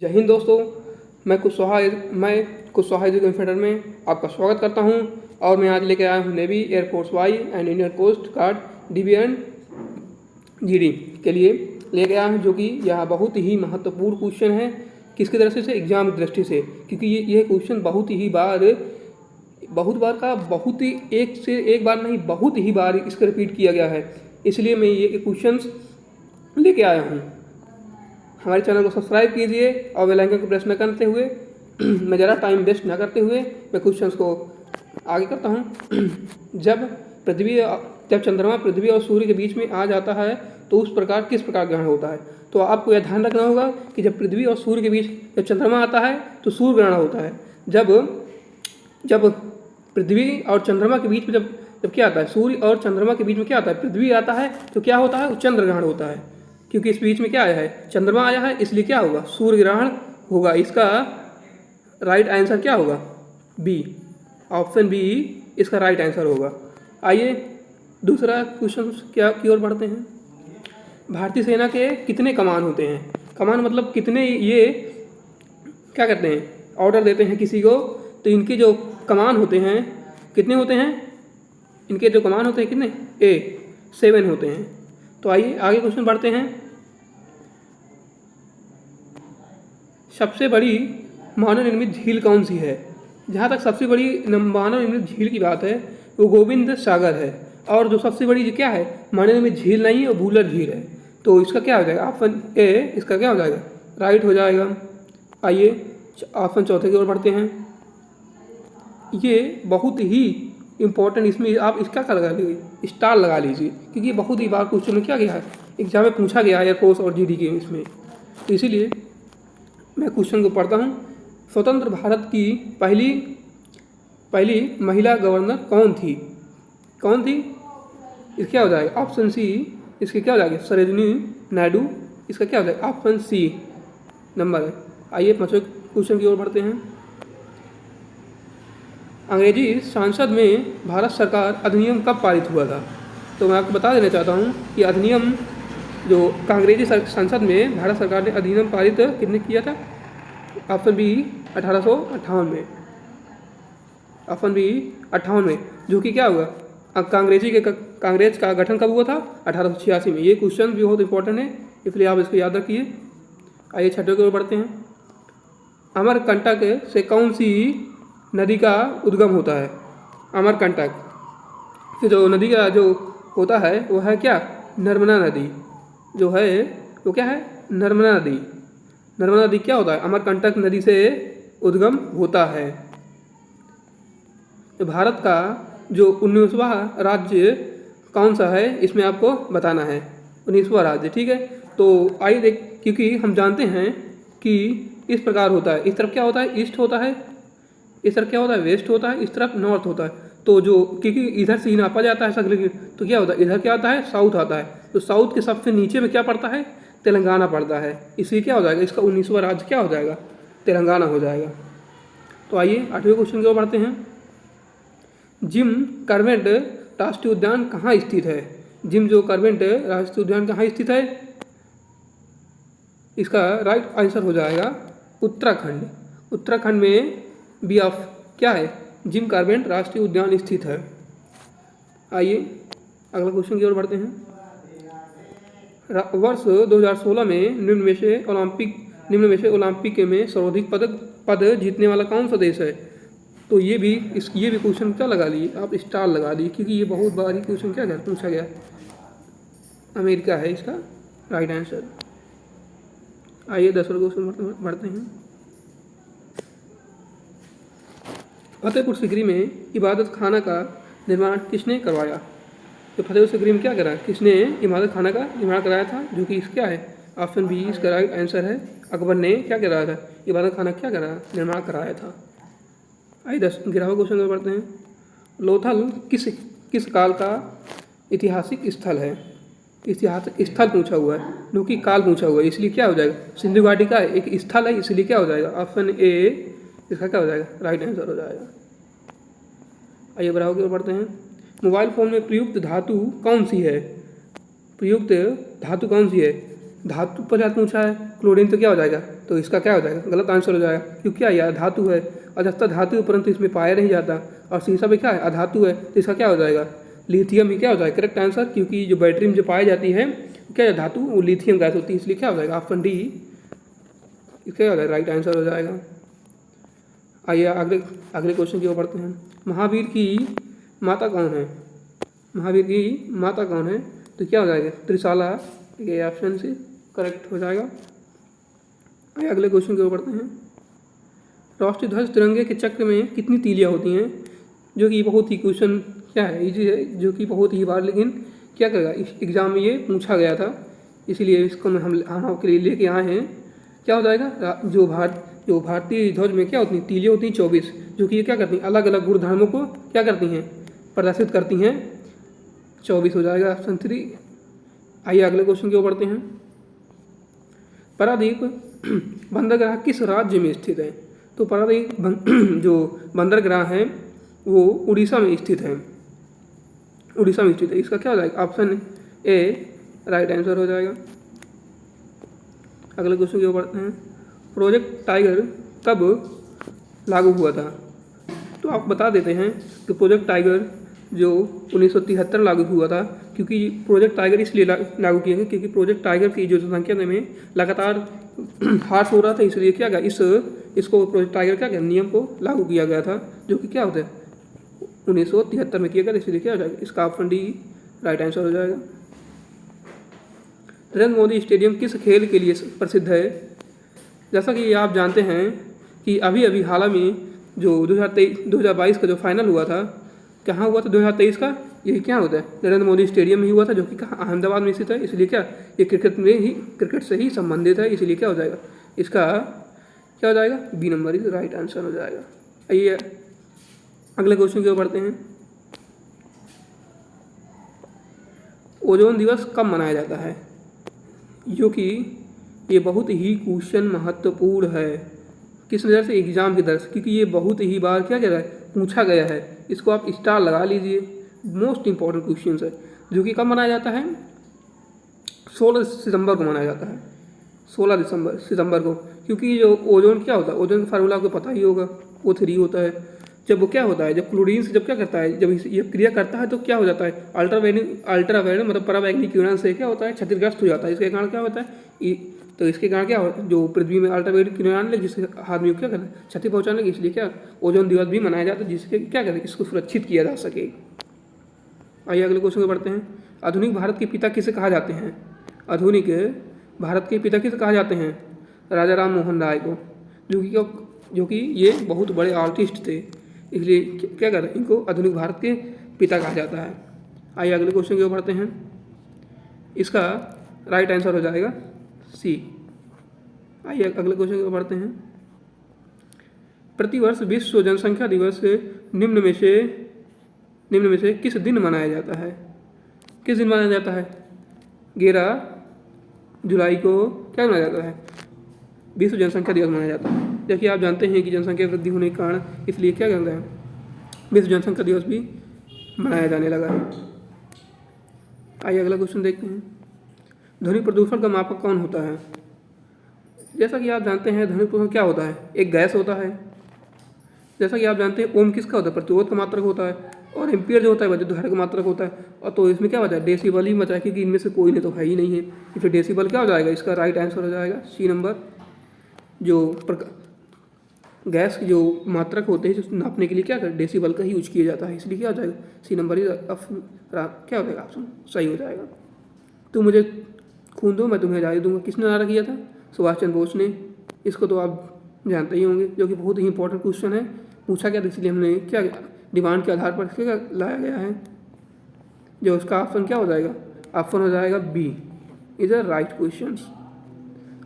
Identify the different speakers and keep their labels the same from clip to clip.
Speaker 1: जय हिंद दोस्तों, मैं कुशवाहा एजुकेशन सेंटर में आपका स्वागत करता हूं और मैं आज लेकर आया हूं navy air force Y and Indian coast guard DB and GD के लिए लेकर आया हूं, जो कि यह बहुत ही महत्वपूर्ण क्वेश्चन है। किसकी दृष्टि से? एग्जाम की दृष्टि से, क्योंकि ये क्वेश्चन बहुत ही बार नहीं बहुत ही बार इसका रिपीट किया गया है। इसलिए मैं ये क्वेश्चन लेके आया हूँ। हमारे चैनल को सब्सक्राइब कीजिए और बेल आइकन को प्रेस न करते हुए मैं ज़रा टाइम वेस्ट ना करते हुए मैं क्वेश्चंस को आगे करता हूँ। जब चंद्रमा पृथ्वी और सूर्य के बीच में आ जाता है तो किस प्रकार ग्रहण होता है? तो आपको यह ध्यान रखना होगा कि जब पृथ्वी और सूर्य के बीच जब चंद्रमा आता है तो सूर्य ग्रहण होता है। जब पृथ्वी और चंद्रमा के बीच में जब क्या आता है, सूर्य और चंद्रमा के बीच में क्या आता है, पृथ्वी आता है तो क्या होता है? चंद्र ग्रहण होता है। क्योंकि इस बीच में क्या आया है? चंद्रमा आया है, इसलिए क्या होगा? सूर्य ग्रहण होगा। इसका राइट आंसर क्या होगा? बी, ऑप्शन बी इसका राइट आंसर होगा। आइए दूसरा क्वेश्चन की ओर बढ़ते हैं। भारतीय सेना के कितने कमान होते हैं? कमान मतलब कितने, ये क्या करते हैं? ऑर्डर देते हैं किसी को, तो इनके जो कमान होते हैं कितने होते हैं? इनके जो कमान होते हैं कितने? 7 होते हैं। तो आइए आगे क्वेश्चन बढ़ते हैं। सबसे बड़ी मानव निर्मित झील कौन सी है? जहाँ तक सबसे बड़ी मानव निर्मित झील की बात है वो गोविंद सागर है, और जो सबसे बड़ी क्या है मानव निर्मित झील नहीं है वो भूलर झील है। तो इसका क्या हो जाएगा? ऑप्शन ए इसका क्या हो जाएगा? राइट हो जाएगा। आइए ऑप्शन चौथे की ओर बढ़ते हैं। ये बहुत ही इम्पोर्टेंट, इसमें आप इसका क्या लगा लीजिए, स्टार लगा लीजिए, क्योंकि बहुत ही बार क्वेश्चन में क्या गया है, एग्जाम में पूछा गया है एयरफोर्स और जीडी के इसमें। तो इसीलिए मैं क्वेश्चन को पढ़ता हूँ। स्वतंत्र भारत की पहली महिला गवर्नर कौन थी? इसका क्या हो जाएगा? ऑप्शन सी इसके क्या हो जाएगा? सरोजिनी नायडू। इसका क्या हो जाएगा? ऑप्शन सी नंबर है। आइए पांचवें क्वेश्चन की ओर बढ़ते हैं। अंग्रेजी संसद में भारत सरकार अधिनियम कब पारित हुआ था? तो मैं आपको बता देना चाहता हूँ कि अधिनियम जो अंग्रेजी संसद में भारत सरकार ने अधिनियम पारित कितने किया था? ऑप्शन बी 1858 में। ऑप्शन बी 58 में, जो कि क्या हुआ? कांग्रेस का गठन कब हुआ था? 1886 में। ये क्वेश्चन भी बहुत इंपॉर्टेंट है, इसलिए आप इसको याद रखिए। आइए छठे की ओर बढ़ते हैं। अमरकंटक से कौन सी नदी का उद्गम होता है? अमरकंटक से जो नदी का जो होता है वो है क्या? नर्मदा नदी जो है वो क्या है? नर्मदा नदी। नर्मदा नदी क्या होता है? अमरकंटक नदी से उद्गम होता है। तो भारत का जो 19वां राज्य कौन सा है इसमें आपको बताना है। 19वां राज्य, ठीक है। तो आइए देख, क्योंकि हम जानते हैं कि इस प्रकार होता है, इस तरफ क्या होता है? ईस्ट होता है, इस तरफ क्या होता है? वेस्ट होता है, इस तरफ नॉर्थ होता है। तो जो क्योंकि इधर से ही नापा जाता है सर्कुलर, तो क्या होता है? इधर क्या आता है? साउथ आता है। तो साउथ के सबसे नीचे में क्या पड़ता है? तेलंगाना पड़ता है। इसलिए क्या हो जाएगा? इसका 19वां राज्य क्या हो जाएगा? तेलंगाना हो जाएगा। तो आइए 8वें क्वेश्चन की ओर बढ़ते हैं। जिम कॉर्बेट राष्ट्रीय उद्यान कहाँ स्थित है? जिम जो कॉर्बेट राष्ट्रीय उद्यान कहाँ स्थित है? इसका राइट आंसर हो जाएगा उत्तराखंड। उत्तराखंड में बी ऑफ क्या है? जिम कॉर्बेट राष्ट्रीय उद्यान स्थित है। आइए अगला क्वेश्चन की ओर बढ़ते हैं। वर्ष 2016 में निम्न में से ओलंपिक में सर्वाधिक पद जीतने वाला कौन सा देश है? तो ये भी क्वेश्चन क्या लगा लिए आप? स्टार लगा दिए, क्योंकि ये बहुत बार क्वेश्चन क्या पूछा गया। अमेरिका है इसका राइट आंसर। आइए 10वां क्वेश्चन बढ़ते हैं। फतेहपुर सीकरी में इबादत खाना का निर्माण किसने करवाया? तो फतेहपुर सीकरी में क्या करा? किसने इबादत खाना का निर्माण कराया था? जो कि क्या है? ऑप्शन बी इसका राइट आंसर है। अकबर ने क्या कराया था? इबादत खाना क्या कराया? निर्माण कराया था। आइए 11वां क्वेश्चन में बढ़ते हैं। लोथल किस काल का ऐतिहासिक स्थल है? ऐतिहासिक स्थल पूछा हुआ है, जो कि काल पूछा हुआ है, इसलिए क्या हो जाएगा? सिंधु घाटी का एक स्थल है, इसलिए क्या हो जाएगा? ऑप्शन ए इसका क्या हो जाएगा? राइट आंसर हो जाएगा। आइए बढ़ाओ की ओर बढ़ते हैं। मोबाइल फ़ोन में प्रयुक्त धातु कौन सी है? प्रयुक्त धातु कौन सी है? धातु पदार्थ पूछा है, क्लोरीन तो क्या हो जाएगा? तो इसका क्या हो जाएगा, गलत आंसर हो जाएगा, क्योंकि क्या यह धातु है, अजस्ता धातु है परंतु इसमें पाया नहीं जाता, और शीशा भी क्या है, अधातु है, तो इसका क्या हो जाएगा, लिथियम ही क्या हो जाएगा करेक्ट आंसर, क्योंकि जो बैटरी में जो पाई जाती है क्या है धातु, वो लिथियम गैस होती है, इसलिए क्या हो जाएगा ऑप्शन डी इसका हो जाएगा राइट आंसर हो जाएगा। आइए अगले क्वेश्चन की ओर बढ़ते हैं। महावीर की माता कौन है, महावीर की माता कौन है, तो क्या हो जाएगा त्रिशाला, ठीक है ऑप्शन से करेक्ट हो जाएगा। आइए अगले क्वेश्चन की ओर बढ़ते हैं। राष्ट्रीय ध्वज तिरंगे के चक्र में कितनी तीलियाँ होती हैं, जो कि बहुत ही क्वेश्चन क्या है इजी है, जो कि बहुत ही बार लेकिन क्या करेगा इस एग्ज़ाम में ये पूछा गया था, इसीलिए इसको हम आपके लिए लेके आए हैं। क्या हो जाएगा, जो भारतीय ध्वज में क्या होती हैं तीलियाँ होती हैं 24, जो कि ये क्या करती हैं अलग अलग गुणधर्मों को क्या करती हैं प्रदर्शित करती हैं, 24 हो जाएगा ऑप्शन 3। आइए अगले क्वेश्चन की ओर बढ़ते हैं। पारादीप बंदरगाह किस राज्य में स्थित है, तो पारादीप जो बंदरगाह है वो उड़ीसा में स्थित है, उड़ीसा में स्थित है, इसका क्या हो जाएगा ऑप्शन ए राइट आंसर हो जाएगा। अगले क्वेश्चन की ओर बढ़ते हैं। प्रोजेक्ट टाइगर कब लागू हुआ था, तो आप बता देते हैं कि प्रोजेक्ट टाइगर जो 1973 लागू हुआ था, क्योंकि प्रोजेक्ट टाइगर इसलिए लागू किया गया क्योंकि प्रोजेक्ट टाइगर की जो जनसंख्या में लगातार ह्रास हो रहा था, इसलिए क्या गया इसको प्रोजेक्ट टाइगर क्या गया नियम को लागू किया गया था, जो कि क्या होता है 1973 में किया गया, इसलिए क्या हो जाएगा इसका ऑप्शन डी राइट आंसर हो जाएगा। नरेंद्र मोदी स्टेडियम किस खेल के लिए प्रसिद्ध है, जैसा कि आप जानते हैं कि अभी अभी हाल में जो 2022 का जो फाइनल हुआ था, कहाँ हुआ था 2023 का, यही क्या होता है नरेंद्र मोदी स्टेडियम में ही हुआ था, जो कि कहाँ अहमदाबाद में स्थित है, इसलिए क्या ये क्रिकेट से ही संबंधित है, इसलिए क्या हो जाएगा इसका क्या हो जाएगा B number is right answer हो जाएगा। आइए अगले क्वेश्चन की ओर बढ़ते हैं। ओजोन दिवस कब मनाया जाता है, जो कि ये बहुत ही क्वेश्चन महत्वपूर्ण है, किस नज़र से एग्जाम की तरफ से, क्योंकि ये बहुत ही बार क्या कह रहा है पूछा गया है, इसको आप स्टार लगा लीजिए, मोस्ट इंपॉर्टेंट क्वेश्चन है, जो कि कब मनाया जाता है 16 सितंबर को मनाया जाता है, 16 सितंबर को, क्योंकि जो ओजोन क्या होता है, ओजोन का फार्मूला आपको पता ही होगा, O3 होता है। जब वो क्या होता है, जब क्लोरीन से जब क्या करता है, जब ये क्रिया करता है तो क्या हो जाता है अल्ट्रावायलेट मतलब पराबैंगनी किरण से क्या होता है क्षतिग्रस्त हो जाता है, इसके कारण क्या होता है तो इसके कारण क्या जो पृथ्वी में अल्ट्रावायलेट किरण आने लगे, जिससे आदमी को क्या करता है क्षति पहुंचाने लगे, इसलिए क्या ओजोन दिवस भी मनाया जाता है, जिसके क्या कहते हैं इसको सुरक्षित किया जा सके। आइए अगले क्वेश्चन को बढ़ते हैं। आधुनिक भारत के पिता किसे कहा जाते हैं, आधुनिक भारत के पिता किसे कहा जाते हैं, राजा राम मोहन राय को, जो कि ये बहुत बड़े आर्टिस्ट थे, इसलिए क्या कहते हैं इनको आधुनिक भारत के पिता कहा जाता है। आइए अगले क्वेश्चन की ओर बढ़ते हैं। इसका राइट आंसर हो जाएगा सी। आइए अगले क्वेश्चन की ओर बढ़ते हैं। प्रतिवर्ष विश्व जनसंख्या दिवस निम्न में से किस दिन मनाया जाता है, किस दिन मनाया जाता है, 11 जुलाई को क्या मनाया जाता है विश्व जनसंख्या दिवस मनाया जाता है। जबकि आप जानते हैं कि जनसंख्या वृद्धि होने के कारण इसलिए क्या कहते हैं विश्व जनसंख्या दिवस भी मनाया जाने लगा है। आइए अगला क्वेश्चन देखते हैं। ध्वनि प्रदूषण का मापक कौन होता है, जैसा कि आप जानते हैं ध्वनि प्रदूषण क्या होता है, एक गैस होता है। जैसा कि आप जानते हैं ओम किसका होता है, प्रतिरोध का मात्रक होता है, और एम्पियर जो होता है विद्युत धारा का मात्रक होता है। और तो इसमें क्या होता है डेसिबल ही बचा है, क्योंकि इनमें से कोई नहीं तो है ही नहीं है, इसलिए डेसिबल क्या हो जाएगा इसका राइट आंसर हो जाएगा सी नंबर। जो गैस जो मात्रक होते हैं जो नापने के लिए क्या करें डेसिबल का ही यूज किया जाता है, इसलिए क्या हो जाएगा सी नंबर क्या हो जाएगा ऑप्शन सही हो जाएगा। तो मुझे खून दो मैं तुम्हें आज़ादी दूंगा किसने नारा किया था, सुभाष चंद्र बोस ने। इसको तो आप जानते ही होंगे, जो कि बहुत ही इंपॉर्टेंट क्वेश्चन है, पूछा गया था इसलिए हमने क्या डिमांड के आधार पर क्या लाया गया है। जो उसका ऑप्शन क्या हो जाएगा, ऑप्शन हो जाएगा B is a right question.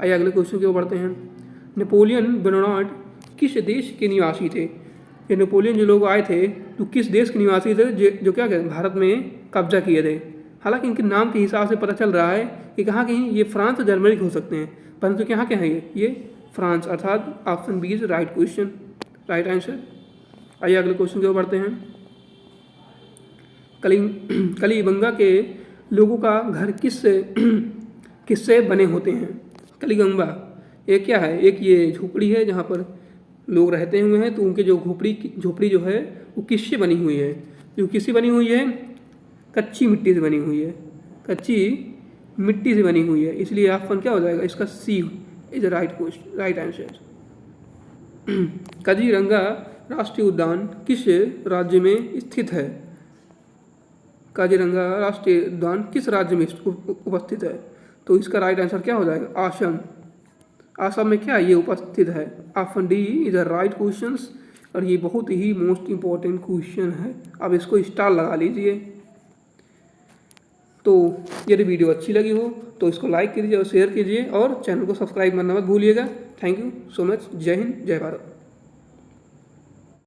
Speaker 1: आइए अगले क्वेश्चन की ओर बढ़ते हैं। नेपोलियन बोनापार्ट किस देश के निवासी थे, ये नेपोलियन जो लोग आए थे तो किस देश के निवासी थे जो क्या कहते हैं भारत में कब्जा किए थे। हालांकि इनके नाम के हिसाब से पता चल रहा है कि कहाँ के हैं, ये फ्रांस और जर्मनी के हो सकते हैं, परंतु कहाँ के हैं ये फ्रांस, अर्थात option B is right question right answer. आइए अगले क्वेश्चन की ओर बढ़ते हैं। कलिबंगा के लोगों का घर किससे बने होते हैं, कलिबंगा एक क्या है, एक ये झोपड़ी है जहाँ पर लोग रहते हुए हैं, तो उनके जो झोपड़ी जो है वो किससे बनी हुई है, जो किससे बनी हुई है, कच्ची मिट्टी से बनी हुई है, कच्ची मिट्टी से बनी हुई है, इसलिए ऑप्शन क्या हो जाएगा इसका सी इज राइट आंसर। काजीरंगा राष्ट्रीय उद्यान किस राज्य में स्थित है, काजीरंगा राष्ट्रीय उद्यान किस राज्य में उपस्थित है, तो इसका राइट आंसर क्या हो जाएगा आसाम। आसाम में क्या ये उपस्थित है, option D is the right question. और ये बहुत ही मोस्ट इम्पॉर्टेंट क्वेश्चन है, अब इसको स्टार लगा लीजिए। तो यदि वीडियो अच्छी लगी हो तो इसको लाइक कीजिए और शेयर कीजिए और चैनल को सब्सक्राइब करना मत भूलिएगा। Thank you so much. जय हिंद, जय भारत।